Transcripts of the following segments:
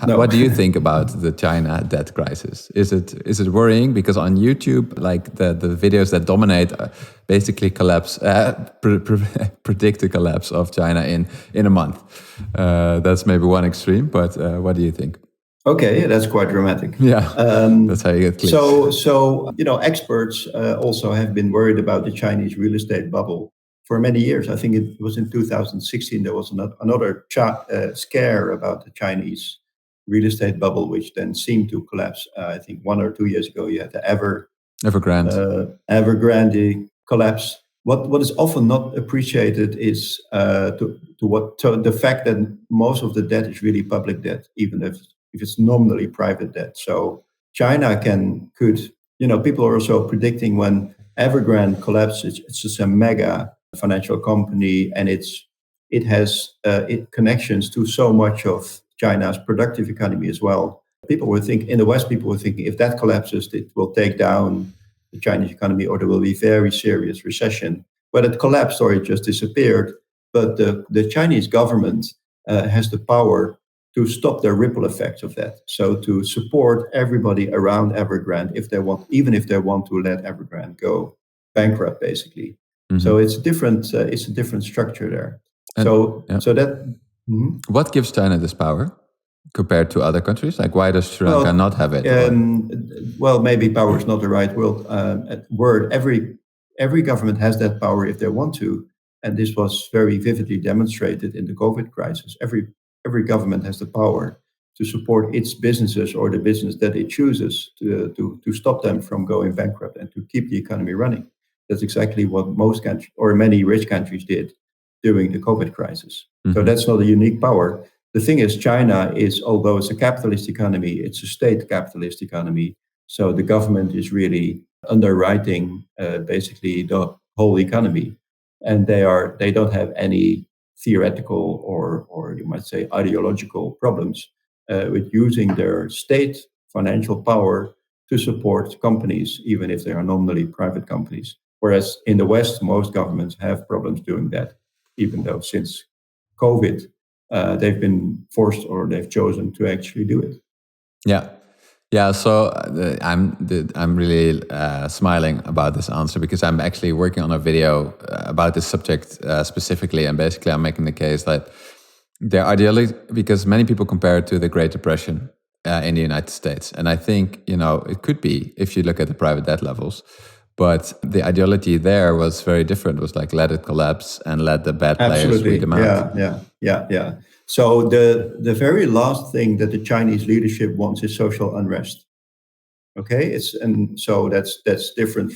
No. What do you think about the China debt crisis? Is it worrying? Because on YouTube, like the videos that dominate basically predict the collapse of China in a month. That's maybe one extreme, but what do you think? Okay, that's quite dramatic. Yeah, that's how you get clicks. So experts also have been worried about the Chinese real estate bubble for many years. I think it was in 2016 there was another scare about the Chinese real estate bubble, which then seemed to collapse. I think 1 or 2 years ago, you had the Evergrande collapse. What is often not appreciated is the fact that most of the debt is really public debt, even if it's nominally private debt. So China could people are also predicting when Evergrande collapses, it's just a mega financial company, and it has connections to so much of China's productive economy as well. In the West, people were thinking if that collapses, it will take down the Chinese economy, or there will be very serious recession. But it collapsed or it just disappeared. But the Chinese government has the power to stop the ripple effects of that. So to support everybody around Evergrande even if they want to let Evergrande go bankrupt, basically. Mm-hmm. So it's a different structure there. What gives China this power compared to other countries? Like, why does Sri Lanka not have it? Well, maybe power is not the right word. Every government has that power if they want to, and this was very vividly demonstrated in the COVID crisis. Every government has the power to support its businesses or the business that it chooses to stop them from going bankrupt and to keep the economy running. That's exactly what most countries or many rich countries did during the COVID crisis. Mm-hmm. So that's not a unique power. The thing is, China is, although it's a capitalist economy, it's a state capitalist economy. So the government is really underwriting basically the whole economy, and they don't have any theoretical or you might say ideological problems with using their state financial power to support companies, even if they are nominally private companies. Whereas in the West, most governments have problems doing that, even though since COVID, they've been forced or they've chosen to actually do it. Yeah. So I'm really smiling about this answer because I'm actually working on a video about this subject specifically, and basically I'm making the case that they're ideally, because many people compare it to the Great Depression in the United States, and I think it could be if you look at the private debt levels. But the ideology there was very different. It was like, let it collapse and let the bad players weed them out. Yeah. So the very last thing that the Chinese leadership wants is social unrest. Okay, so that's different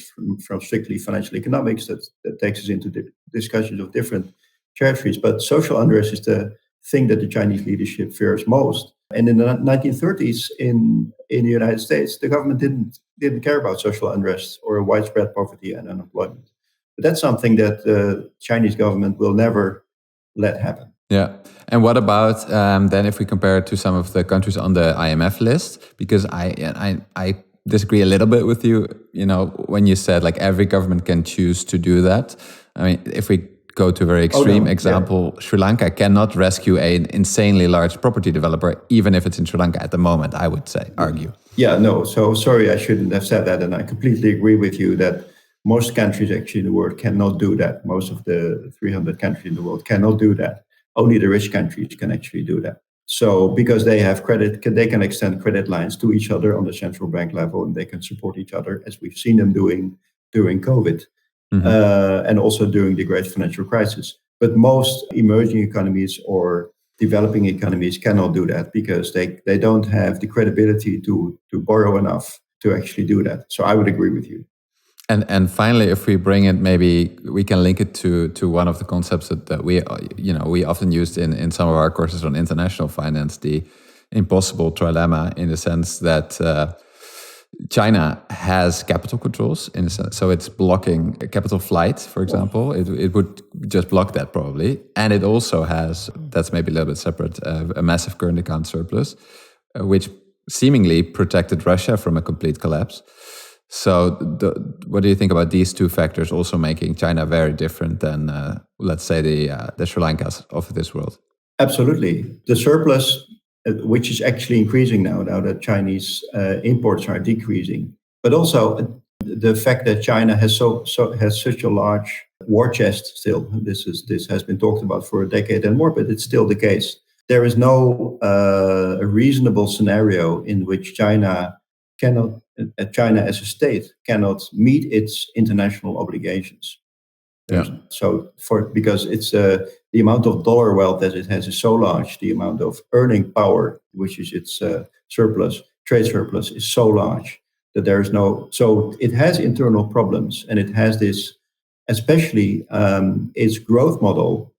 from strictly financial economics. That takes us into the discussions of different territories. But social unrest is the thing that the Chinese leadership fears most. And in the 1930s in the United States, the government didn't care about social unrest or widespread poverty and unemployment. But that's something that the Chinese government will never let happen. Yeah. And what about then if we compare it to some of the countries on the IMF list? Because I disagree a little bit with you, when you said like every government can choose to do that. I mean, if we go to a very extreme example, Sri Lanka cannot rescue an insanely large property developer, even if it's in Sri Lanka at the moment, I would argue. Yeah, no. So sorry, I shouldn't have said that. And I completely agree with you that most countries actually in the world cannot do that. Most of the 300 countries in the world cannot do that. Only the rich countries can actually do that. So because they have credit, they can extend credit lines to each other on the central bank level, and they can support each other, as we've seen them doing during COVID. Mm-hmm. And also during the great financial crisis. But most emerging economies or developing economies cannot do that because they don't have the credibility to borrow enough to actually do that. So I would agree with you. And finally, if we bring it, maybe we can link it to one of the concepts that we often used in some of our courses on international finance, the impossible trilemma, in the sense that China has capital controls, in a sense, so it's blocking capital flight, for example. It would just block that probably. And it also has, that's maybe a little bit separate, a massive current account surplus, which seemingly protected Russia from a complete collapse. So what do you think about these two factors also making China very different than, let's say, the Sri Lankas of this world? Absolutely. The surplus which is actually increasing now that Chinese imports are decreasing. But also the fact that China has has such a large war chest still. This has been talked about for a decade and more, but it's still the case. There is no reasonable scenario in which China as a state cannot meet its international obligations. Yeah. So because it's the amount of dollar wealth that it has is so large, the amount of earning power, which is its trade surplus, is so large that there is no. So it has internal problems, and it has this, especially its growth model,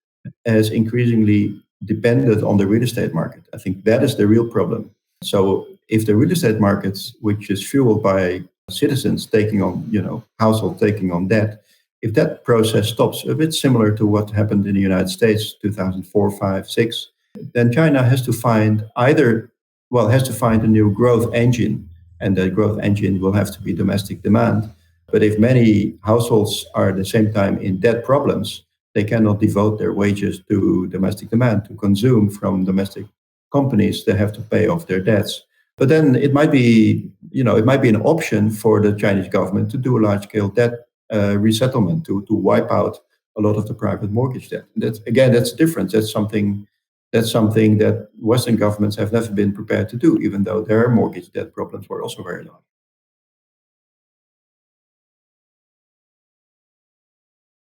has increasingly depended on the real estate market. I think that is the real problem. So if the real estate market, which is fueled by citizens taking on, households taking on debt, if that process stops, a bit similar to what happened in the United States 2004, 5, 6, then China has to find a new growth engine, and that growth engine will have to be domestic demand. But if many households are at the same time in debt problems, they cannot devote their wages to domestic demand, to consume from domestic companies. They have to pay off their debts. But then it might be an option for the Chinese government to do a large-scale debt resettlement, to wipe out a lot of the private mortgage debt. That's different. That's something that Western governments have never been prepared to do, even though their mortgage debt problems were also very large.